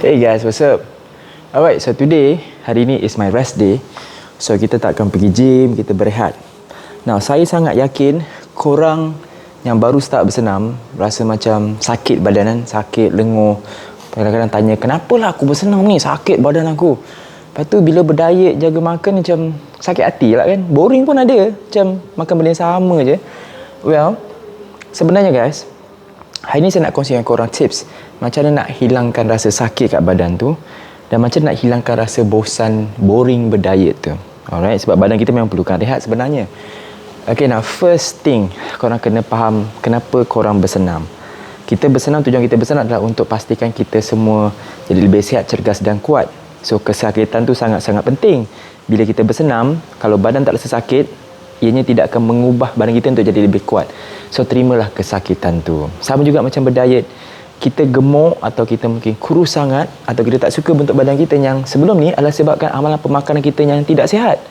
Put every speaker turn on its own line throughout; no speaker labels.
Hey guys, what's up? Alright, so today, hari ni is my rest day. So kita tak akan pergi gym, kita berehat. Now, saya sangat yakin korang yang baru start bersenam rasa macam sakit badanan, sakit lenguh. Kadang-kadang tanya, kenapa lah aku bersenam ni, sakit badan aku. Lepas tu bila berdiet, jaga makan macam sakit hati lah kan. Boring pun ada, macam makan benda yang sama je. Well, sebenarnya guys, hari ni saya nak kongsi dengan korang tips macam mana nak hilangkan rasa sakit kat badan tu dan macam nak hilangkan rasa bosan, boring berdiet tu. Alright, sebab badan kita memang perlukan rehat sebenarnya. Okay, now first thing, korang kena faham kenapa korang bersenam. Kita bersenam, tujuan kita bersenam adalah untuk pastikan kita semua jadi lebih sihat, cergas dan kuat. So, kesakitan tu sangat-sangat penting. Bila kita bersenam, kalau badan tak rasa sakit, ianya tidak akan mengubah badan kita untuk jadi lebih kuat. So, terimalah kesakitan tu. Sama juga macam berdiet. Kita gemuk atau kita mungkin kurus sangat atau kita tak suka bentuk badan kita yang sebelum ni adalah sebabkan amalan pemakanan kita yang tidak sihat.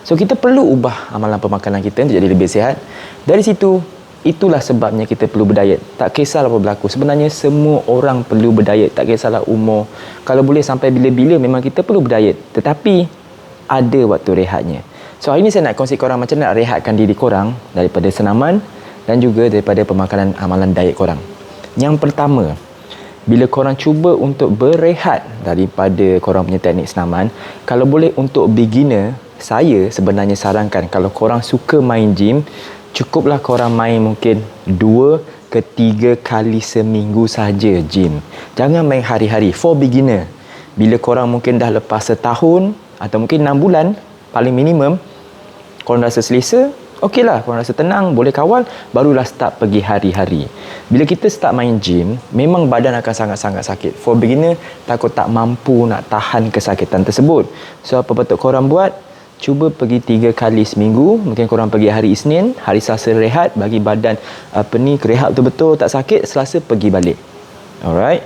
So, kita perlu ubah amalan pemakanan kita untuk jadi lebih sihat. Dari situ, itulah sebabnya kita perlu berdiet. Tak kisahlah apa berlaku. Sebenarnya semua orang perlu berdiet. Tak kisahlah umur. Kalau boleh sampai bila-bila memang kita perlu berdiet. Tetapi ada waktu rehatnya. So, hari ni saya nak kongsi korang macam nak rehatkan diri korang daripada senaman dan juga daripada pemakanan amalan diet korang. Yang pertama, bila korang cuba untuk berehat daripada korang punya teknik senaman, kalau boleh untuk beginner, saya sebenarnya sarankan kalau korang suka main gym, cukuplah korang main mungkin 2 ke 3 kali seminggu saja gym. Jangan main hari-hari. For beginner, bila korang mungkin dah lepas setahun atau mungkin 6 bulan, paling minimum, korang rasa selesa, okeylah, korang rasa tenang, boleh kawal, barulah start pergi hari-hari. Bila kita start main gym, memang badan akan sangat-sangat sakit. For beginner, takut tak mampu nak tahan kesakitan tersebut. So, apa patut korang buat? Cuba pergi 3 kali seminggu. Mungkin korang pergi hari Isnin, hari Selasa rehat, bagi badan rehat betul-betul, tak sakit. Selasa pergi balik. Alright.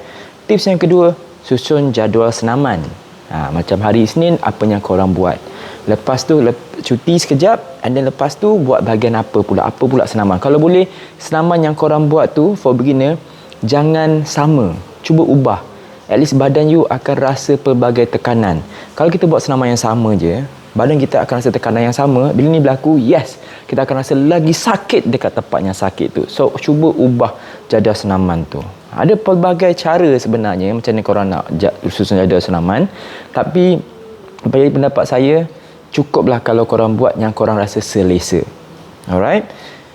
Tips yang kedua, susun jadual senaman. Macam hari Isnin, apa yang korang buat. Lepas tu cuti sekejap, and then lepas tu buat bahagian apa pula senaman. Kalau boleh, senaman yang korang buat tu for beginner, jangan sama. Cuba ubah. At least badan you akan rasa pelbagai tekanan. Kalau kita buat senaman yang sama je, badan kita akan rasa tekanan yang sama. Bila ni berlaku, yes, kita akan rasa lagi sakit dekat tempat yang sakit tu. So, cuba ubah jadual senaman tu. Ada pelbagai cara sebenarnya macam ni korang nak susun jadual senaman. Tapi, bagi pendapat saya, cukuplah kalau korang buat yang korang rasa selesa. Alright?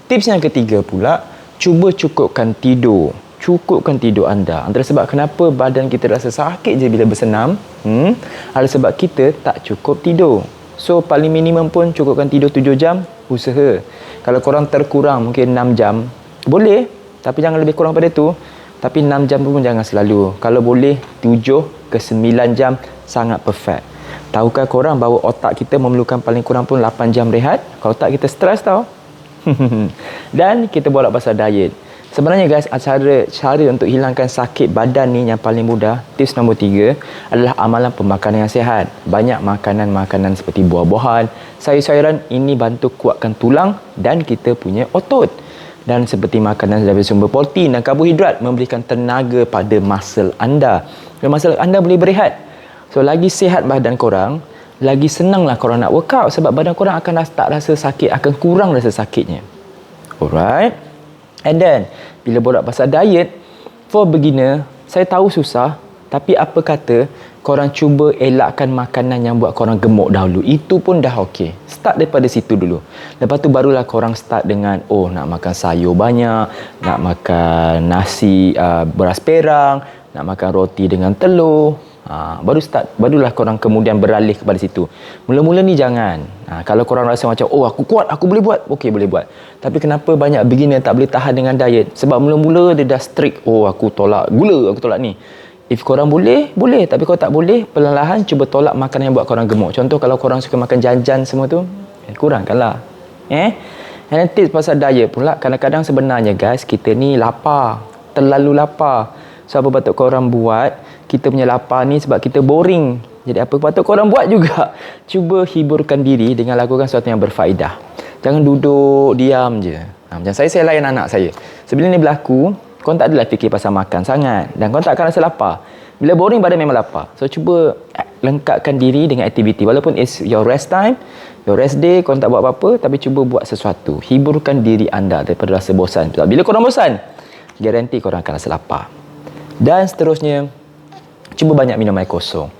Tips yang ketiga pula, cuba cukupkan tidur. Cukupkan tidur anda. Antara sebab kenapa badan kita rasa sakit je bila bersenam, adalah sebab kita tak cukup tidur. So, paling minimum pun cukupkan tidur 7 jam, usaha. Kalau korang terkurang mungkin 6 jam, boleh. Tapi jangan lebih kurang pada tu. Tapi 6 jam pun jangan selalu. Kalau boleh, 7 ke 9 jam, sangat perfect. Tahukah korang bahawa otak kita memerlukan paling kurang pun 8 jam rehat? Kalau otak kita stres tau. Dan kita borak pasal diet. Sebenarnya guys, cara untuk hilangkan sakit badan ni yang paling mudah, tips nombor 3 adalah amalan pemakanan yang sihat. Banyak makanan-makanan seperti buah-buahan, sayur-sayuran, ini bantu kuatkan tulang dan kita punya otot. Dan seperti makanan dari sumber protein dan karbohidrat memberikan tenaga pada muscle anda. Dan muscle anda boleh berehat. So, lagi sihat badan korang, lagi senanglah korang nak workout sebab badan korang akan tak rasa sakit, akan kurang rasa sakitnya. Alright. And then, bila borak pasal diet, for beginner, saya tahu susah, tapi apa kata korang cuba elakkan makanan yang buat korang gemuk dahulu. Itu pun dah okey. Start daripada situ dulu. Lepas tu barulah korang start dengan, nak makan sayur banyak, nak makan nasi beras perang, nak makan roti dengan telur. Barulah korang kemudian beralih kepada situ. Mula-mula ni jangan. Kalau korang rasa macam, aku kuat, aku boleh buat. Okey, boleh buat. Tapi kenapa banyak beginner tak boleh tahan dengan diet? Sebab mula-mula dia dah strict. Aku tolak gula, aku tolak ni. If korang boleh, boleh. Tapi kalau tak boleh, perlahan-lahan cuba tolak makanan yang buat korang gemuk. Contoh kalau korang suka makan jajan semua tu, kurangkanlah. And then tips pasal diet pula, kadang-kadang sebenarnya guys, kita ni lapar. Terlalu lapar. So, apa patut korang buat? Kita punya lapar ni sebab kita boring. Jadi apa patut korang buat juga? Cuba hiburkan diri dengan lakukan sesuatu yang berfaedah. Jangan duduk diam je. Macam saya layan anak saya. Sebelum ni berlaku, korang tak adalah fikir pasal makan sangat. Dan korang tak akan rasa lapar. Bila boring badan memang lapar. So cuba lengkapkan diri dengan aktiviti. Walaupun it's your rest time, your rest day, korang tak buat apa-apa, tapi cuba buat sesuatu. Hiburkan diri anda daripada rasa bosan. Bila korang bosan, garanti korang akan rasa lapar. Dan seterusnya, cuba banyak minum air kosong.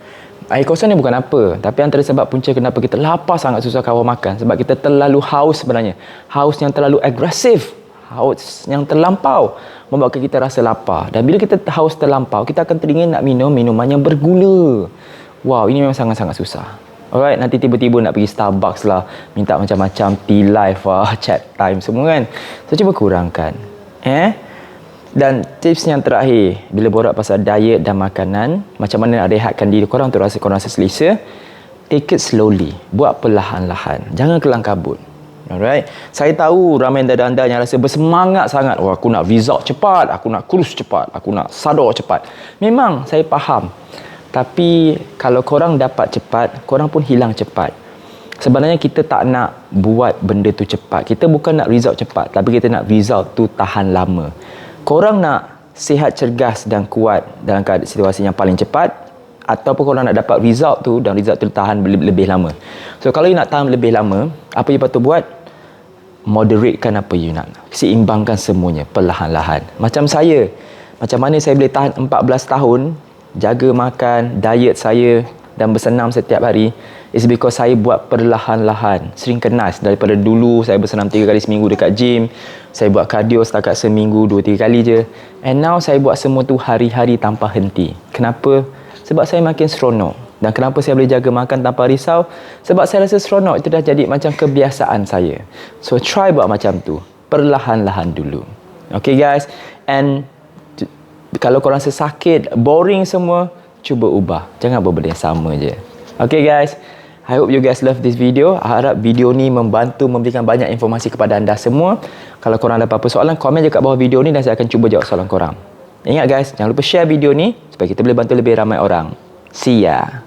Air kosong ni bukan apa, tapi antara sebab punca kenapa kita lapar sangat susah kawal makan, sebab kita terlalu haus sebenarnya. Haus yang terlalu agresif, haus yang terlampau membuatkan kita rasa lapar. Dan bila kita haus terlampau, kita akan teringin nak minum minuman yang bergula. Wow, ini memang sangat-sangat susah. Alright, nanti tiba-tiba nak pergi Starbucks lah, minta macam-macam tea life chat time semua kan. So cuba kurangkan. Dan tips yang terakhir, bila borak pasal diet dan makanan, macam mana nak rehatkan diri korang untuk korang rasa selesa, take it slowly. Buat perlahan-lahan. Jangan kelang kabut. Alright. Saya tahu ramai anda yang rasa bersemangat sangat. Wah, aku nak result cepat, aku nak kurus cepat, aku nak sadar cepat. Memang saya faham. Tapi kalau korang dapat cepat, korang pun hilang cepat. Sebenarnya kita tak nak buat benda tu cepat. Kita bukan nak result cepat, tapi kita nak result tu tahan lama. Korang nak sihat, cergas dan kuat dalam keadaan situasi yang paling cepat, ataupun korang nak dapat result tu dan result tu tahan lebih lama. So kalau you nak tahan lebih lama, apa you patut buat? Moderatekan apa you nak. Seimbangkan semuanya perlahan-lahan. Macam saya, macam mana saya boleh tahan 14 tahun jaga makan, diet saya dan bersenam setiap hari, is because saya buat perlahan-lahan. Sering kenas. Daripada dulu saya bersenam 3 kali seminggu dekat gym, saya buat cardio setakat seminggu 2-3 kali je, and now saya buat semua tu hari-hari tanpa henti. Kenapa? Sebab saya makin seronok. Dan kenapa saya boleh jaga makan tanpa risau? Sebab saya rasa seronok. Itu dah jadi macam kebiasaan saya. So try buat macam tu, perlahan-lahan dulu. Okay guys, and kalau korang rasa sakit, boring semua, cuba ubah. Jangan buat benda yang sama je. Okay guys, I hope you guys love this video. Harap video ni membantu memberikan banyak informasi kepada anda semua. Kalau korang ada apa-apa soalan, komen je kat bawah video ni dan saya akan cuba jawab soalan korang. Ingat guys, jangan lupa share video ni supaya kita boleh bantu lebih ramai orang. See ya.